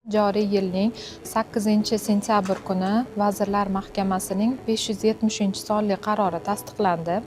Joriy yilning 8-sentyabr kuni Vazirlar Mahkamasining 570-sonli qarori tasdiqlandi.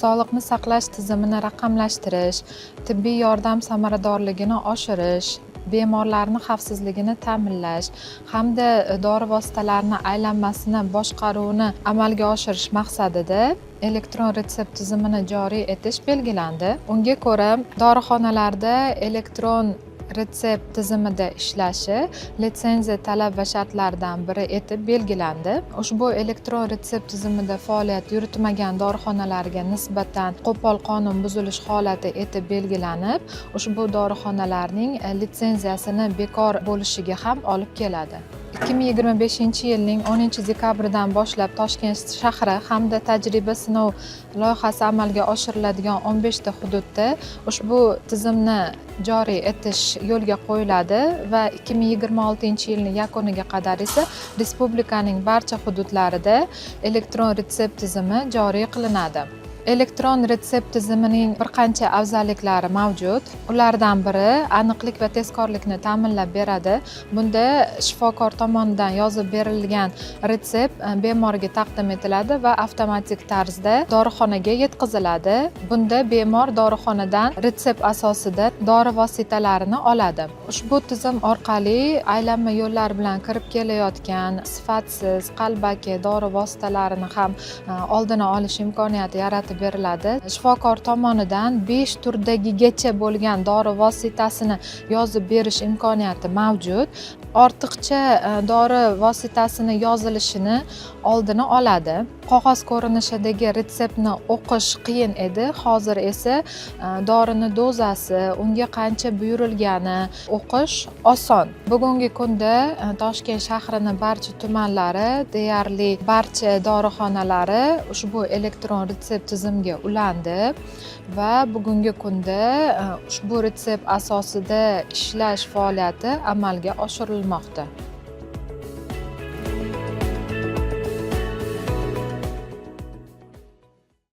Sog'liqni saqlash tizimini raqamlashtirish, tibbiy yordam samaradorligini oshirish, bemorlarni xavfsizligini ta'minlash hamda dori vositalarini aylanmasini boshqaruvni amalga oshirish maqsadida elektron retsept tizimini joriy etish belgilandi. Unga ko'ra, dorixonalarda elektron retsept tizimida ishlashi litsenziya talab va shartlaridan biri etib belgilandi. Ushbu elektron retsept tizimida faoliyat yuritmagan dorixonalarga nisbatan qo'pol qonun buzilish holati etib belgilanib, ushbu dorixonalarning litsenziyasini bekor bo'lishiga ham olib keladi. 2025-yilning 10-dekabridan boshlab Toshkent shahri hamda tajriba sinov loyihasi amalga oshiriladigan 15 ta hududda ushbu tizimni joriy etish yo'lga qo'yiladi va 2026-yilning yakuniga qadar esa respublikaning barcha hududlarida elektron retsept tizimi joriy qilinadi. Elektron retsept tizimining bir qancha afzalliklari mavjud. Ulardan biri aniqlik va tezkorlikni ta'minlab beradi. Bunda shifokor tomonidan yozib berilgan retsept bemorga taqdim etiladi va avtomatik tarzda dorixonaga yetkaziladi. Bunda bemor dorixonadan retsept asosida dori vositalarini oladi. Ushbu tizim orqali aylanma yo'llar bilan kirib kelayotgan sifatsiz, qalbaki dori vositalarini ham oldini olish imkoniyati yaratib beriladi. Shifokor tomonidan 5 turdagigacha bo'lgan dori vositasini yozib berish imkoniyati mavjud. Ortiqcha dori vositasini yozilishini oldini oladi. Qog'oz ko'rinishidagi retseptni o'qish qiyin edi. Hozir esa dorini dozasi, unga qancha buyurilgani o'qish oson. Bugungi kunda Toshkent shahrining barcha tumanlari, deyarli barcha dorixonalari ushbu elektron retsept tizimiga ulandi va bugungi kunda ushbu retsept asosida ishlash faoliyati amalga oshirilmoqda.